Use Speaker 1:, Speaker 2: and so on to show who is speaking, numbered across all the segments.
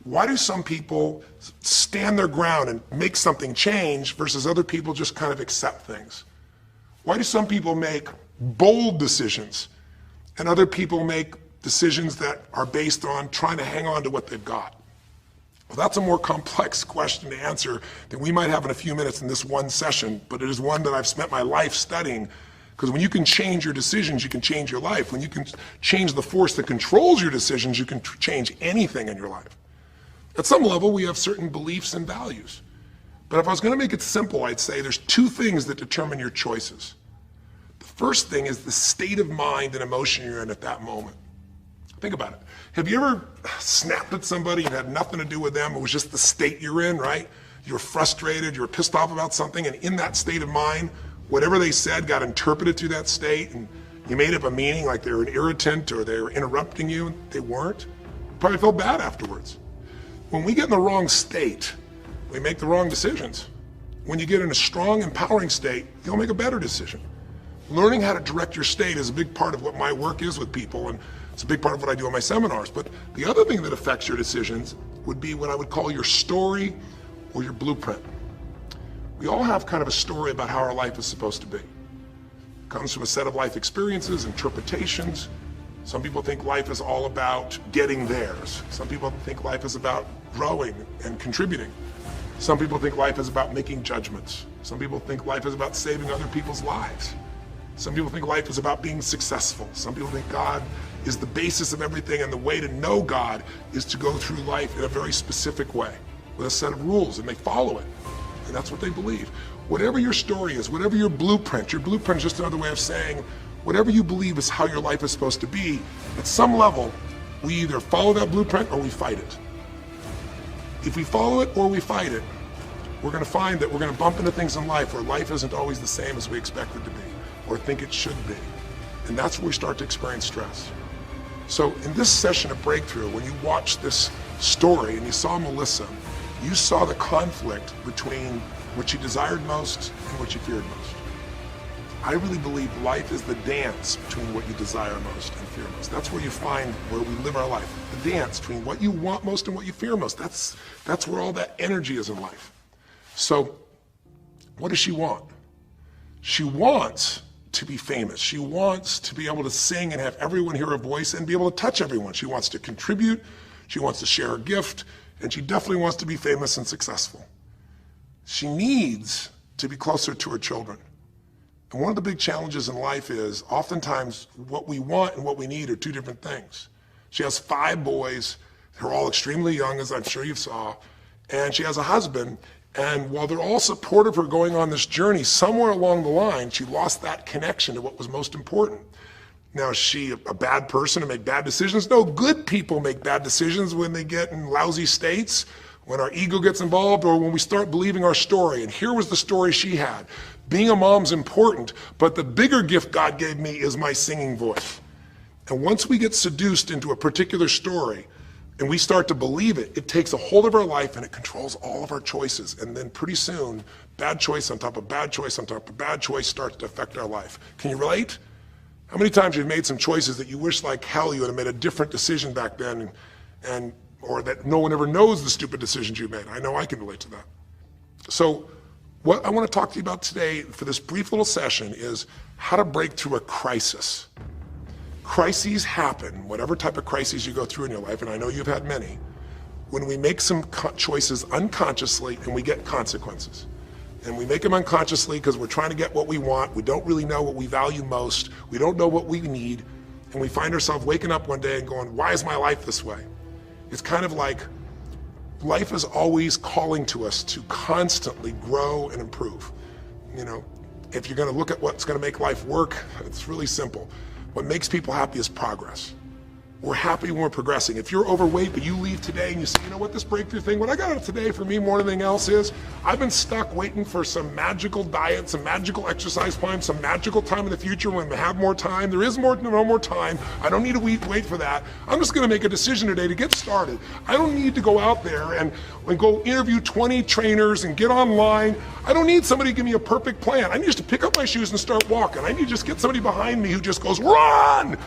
Speaker 1: Why do some people stand their ground and make something change versus other people just kind of accept things? Why do some people make bold decisions and other people make decisions that are based on trying to hang on to what they've got? Well, that's a more complex question to answer than we might have in a few minutes in this one session, but it is one that I've spent my life studying, because when you can change your decisions, you can change your life. When you can change the force that controls your decisions, you can change anything in your life. At some level, we have certain beliefs and values. But if I was going to make it simple, I'd say there's two things that determine your choices. The first thing is the state of mind and emotion you're in at that moment. Think about it. Have you ever snapped at somebody and had nothing to do with them? It was just the state you're in, right? You were frustrated, you were pissed off about something, and in that state of mind, whatever they said got interpreted through that state, and you made up a meaning like they were an irritant or they were interrupting you, and they weren't. You probably felt bad afterwards. When we get in the wrong state, we make the wrong decisions. When you get in a strong, empowering state, you'll make a better decision. Learning how to direct your state is a big part of what my work is with people, and it's a big part of what I do in my seminars. But the other thing that affects your decisions would be what I would call your story or your blueprint. We all have kind of a story about how our life is supposed to be. It comes from a set of life experiences, interpretations. Some people think life is all about getting theirs. Some people think life is about growing and contributing. Some people think life is about making judgments. Some people think life is about saving other people's lives. Some people think life is about being successful. Some people think God is the basis of everything, and the way to know God is to go through life in a very specific way with a set of rules, and they follow it. And that's what they believe. Whatever your story is, whatever your blueprint is just another way of saying whatever you believe is how your life is supposed to be. At some level, we either follow that blueprint or we fight it. If we follow it or we fight it, we're going to find that we're going to bump into things in life where life isn't always the same as we expect it to be or think it should be. And that's where we start to experience stress. So in this session of Breakthrough, when you watch this story and you saw Melissa, you saw the conflict between what you desired most and what you feared most. I really believe life is the dance between what you desire most and fear most. That's where you find where we live our life. The dance between what you want most and what you fear most. That's where all that energy is in life. So what does she want? She wants to be famous. She wants to be able to sing and have everyone hear her voice and be able to touch everyone. She wants to contribute. She wants to share her gift. And she definitely wants to be famous and successful. She needs to be closer to her children. And one of the big challenges in life is oftentimes what we want and what we need are two different things. She has 5 boys. They're all extremely young, as I'm sure you saw. And she has a husband. And while they're all supportive of her going on this journey, somewhere along the line, she lost that connection to what was most important. Now, is she a bad person to make bad decisions? No, good people make bad decisions when they get in lousy states, when our ego gets involved, or when we start believing our story. And here was the story she had. Being a mom's important, but the bigger gift God gave me is my singing voice. And once we get seduced into a particular story and we start to believe it, it takes a hold of our life and it controls all of our choices. And then pretty soon, bad choice on top of bad choice on top of bad choice starts to affect our life. Can you relate? How many times you've made some choices that you wish like hell you would have made a different decision back then, or that no one ever knows the stupid decisions you made? I know I can relate to that. So what I want to talk to you about today for this brief little session is how to break through a crisis. Crises happen, whatever type of crises you go through in your life, and I know you've had many, when we make some choices unconsciously and we get consequences. And we make them unconsciously because we're trying to get what we want. We don't really know what we value most. We don't know what we need. And we find ourselves waking up one day and going, why is my life this way? It's kind of like life is always calling to us to constantly grow and improve. You know, if you're going to look at what's going to make life work, it's really simple. What makes people happy is progress. We're happy when we're progressing. If you're overweight, but you leave today and you say, you know what, this breakthrough thing, what I got out of today for me more than anything else is, I've been stuck waiting for some magical diet, some magical exercise plan, some magical time in the future when we have more time. There is no more time. I don't need to wait for that. I'm just gonna make a decision today to get started. I don't need to go out there and go interview 20 trainers and get online. I don't need somebody to give me a perfect plan. I need just to pick up my shoes and start walking. I need to just get somebody behind me who just goes, run!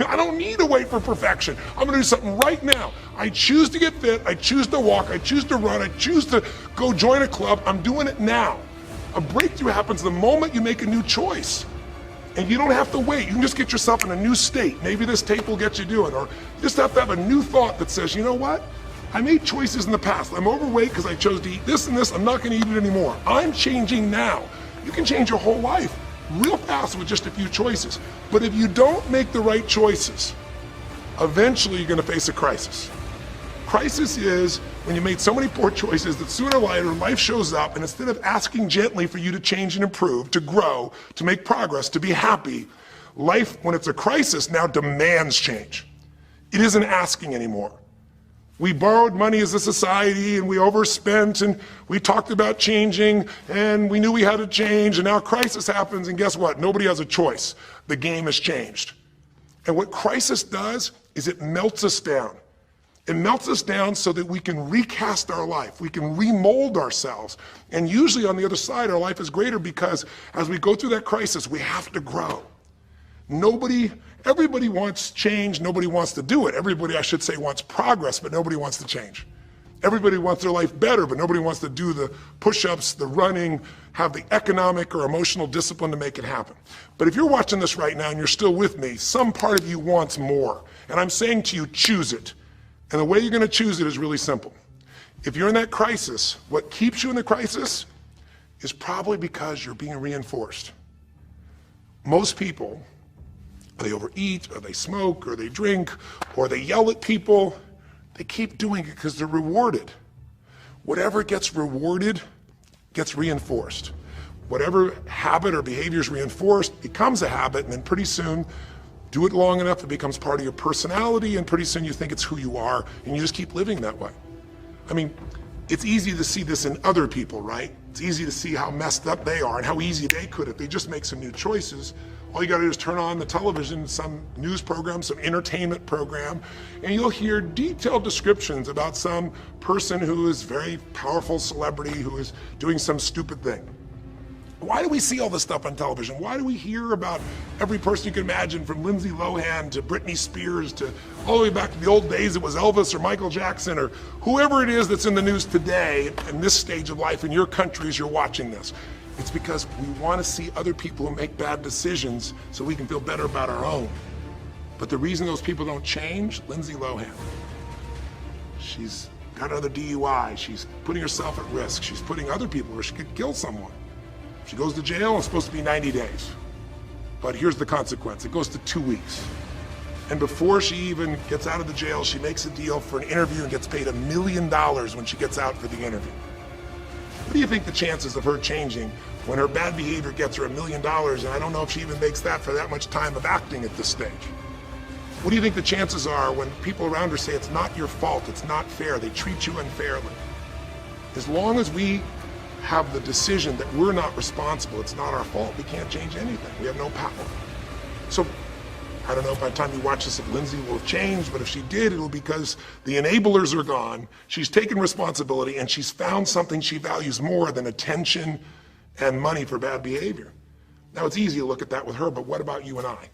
Speaker 1: I don't need to wait for perfection. perfection. I'm gonna do something right now. I choose to get fit, I choose to walk, I choose to run, I choose to go join a club. I'm doing it now. A breakthrough happens the moment you make a new choice. And you don't have to wait. You can just get yourself in a new state. Maybe this tape will get you doing, or you just have to have a new thought that says, you know what? I made choices in the past. I'm overweight because I chose to eat this and this. I'm not gonna eat it anymore. I'm changing now. You can change your whole life real fast with just a few choices. But if you don't make the right choices, eventually you're gonna face a crisis. Crisis is when you made so many poor choices that sooner or later life shows up, and instead of asking gently for you to change and improve, to grow, to make progress, to be happy, life, when it's a crisis, now demands change. It isn't asking anymore. We borrowed money as a society and we overspent and we talked about changing and we knew we had to change, and now a crisis happens and guess what? Nobody has a choice. The game has changed. And what crisis does is it melts us down. It melts us down so that we can recast our life. We can remold ourselves. And usually on the other side, our life is greater because as we go through that crisis, we have to grow. Everybody wants change, nobody wants to do it. Everybody, I should say, wants progress, but nobody wants to change. Everybody wants their life better, but nobody wants to do the push-ups, the running, have the economic or emotional discipline to make it happen. But if you're watching this right now and you're still with me, some part of you wants more. And I'm saying to you, choose it. And the way you're gonna choose it is really simple. If you're in that crisis, what keeps you in the crisis is probably because you're being reinforced. Most people, they overeat, or they smoke, or they drink, or they yell at people. They keep doing it because they're rewarded. Whatever gets rewarded gets reinforced. Whatever habit or behavior is reinforced becomes a habit, and then pretty soon, do it long enough, it becomes part of your personality, and pretty soon you think it's who you are, and you just keep living that way. I mean, it's easy to see this in other people, right? It's easy to see how messed up they are and how easy they could if they just make some new choices. All you gotta do is turn on the television, some news program, some entertainment program, and you'll hear detailed descriptions about some person who is very powerful celebrity who is doing some stupid thing. Why do we see all this stuff on television? Why do we hear about every person you can imagine, from Lindsay Lohan to Britney Spears to all the way back to the old days it was Elvis or Michael Jackson or whoever it is that's in the news today in this stage of life in your country as you're watching this? It's because we want to see other people who make bad decisions so we can feel better about our own. But the reason those people don't change, Lindsay Lohan, she's got another DUI, she's putting herself at risk, she's putting other people where she could kill someone. She goes to jail, it's supposed to be 90 days. But here's the consequence, it goes to 2 weeks. And before she even gets out of the jail, she makes a deal for an interview and gets paid $1 million when she gets out for the interview. What do you think the chances of her changing when her bad behavior gets her $1 million, and I don't know if she even makes that for that much time of acting at this stage? What do you think the chances are when people around her say it's not your fault, it's not fair, they treat you unfairly? As long as we have the decision that we're not responsible, it's not our fault, we can't change anything. We have no power. So I don't know if by the time you watch this if Lindsay will have changed, but if she did, it'll be because the enablers are gone, she's taken responsibility, and she's found something she values more than attention and money for bad behavior. Now it's easy to look at that with her, but what about you and I?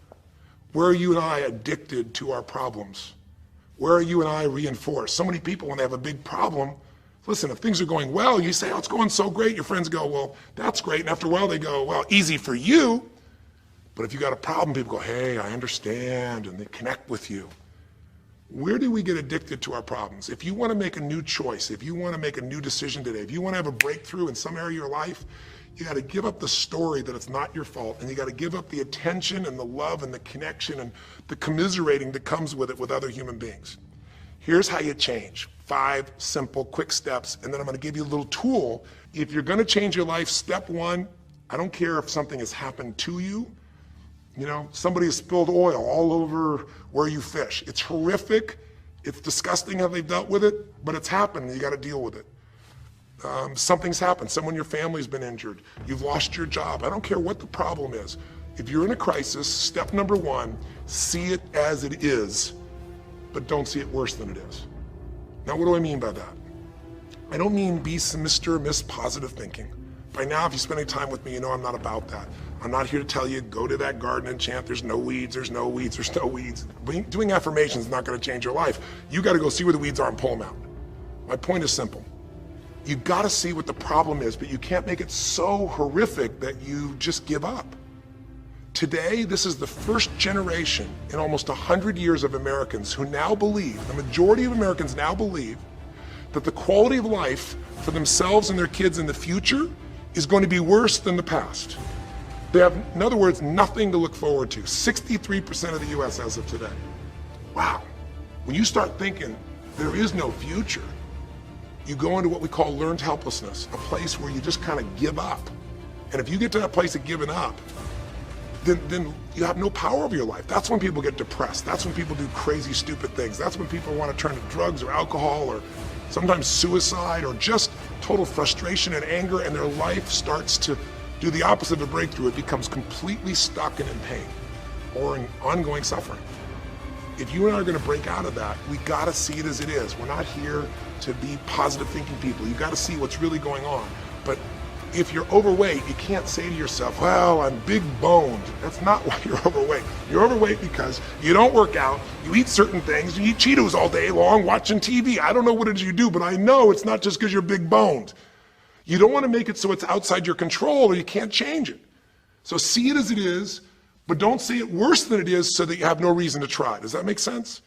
Speaker 1: Where are you and I addicted to our problems? Where are you and I reinforced? So many people, when they have a big problem, listen, if things are going well, you say, oh, it's going so great. Your friends go, well, that's great. And after a while they go, well, easy for you. But if you got a problem, people go, hey, I understand, and they connect with you. Where do we get addicted to our problems? If you want to make a new choice, if you want to make a new decision today, if you want to have a breakthrough in some area of your life, you got to give up the story that it's not your fault, and you got to give up the attention and the love and the connection and the commiserating that comes with it with other human beings. Here's how you change. 5 simple, quick steps, and then I'm going to give you a little tool. If you're going to change your life, step 1, I don't care if something has happened to you. You know, somebody has spilled oil all over where you fish. It's horrific. It's disgusting how they've dealt with it, but it's happened and you got to deal with it. Something's happened. Someone in your family's been injured. You've lost your job. I don't care what the problem is. If you're in a crisis, step number 1, see it as it is, but don't see it worse than it is. Now, what do I mean by that? I don't mean be some Mr. or Miss Positive Thinking. By now, if you spend any time with me, you know I'm not about that. I'm not here to tell you, go to that garden and chant, there's no weeds, there's no weeds, there's no weeds. Doing affirmations is not going to change your life. You got to go see where the weeds are and pull them out. My point is simple. You got to see what the problem is, but you can't make it so horrific that you just give up. Today, this is the first generation in almost 100 years of Americans who now believe, the majority of Americans now believe, that the quality of life for themselves and their kids in the future is going to be worse than the past. They have, in other words, nothing to look forward to. 63% of the US as of today. Wow. When you start thinking there is no future, you go into what we call learned helplessness, a place where you just kind of give up. And if you get to that place of giving up, then you have no power over your life. That's when people get depressed. That's when people do crazy, stupid things. That's when people want to turn to drugs or alcohol or sometimes suicide or just total frustration and anger, and their life starts to do the opposite of a breakthrough. It becomes completely stuck and in pain or in ongoing suffering. If you and I are going to break out of that, we got to see it as it is. We're not here to be positive thinking people. You got to see what's really going on. But if you're overweight, you can't say to yourself, well, I'm big boned. That's not why you're overweight. You're overweight because you don't work out, you eat certain things, you eat Cheetos all day long watching TV. I don't know what it is you do, but I know it's not just because you're big boned. You don't want to make it so it's outside your control or you can't change it. So see it as it is, but don't see it worse than it is so that you have no reason to try. Does that make sense?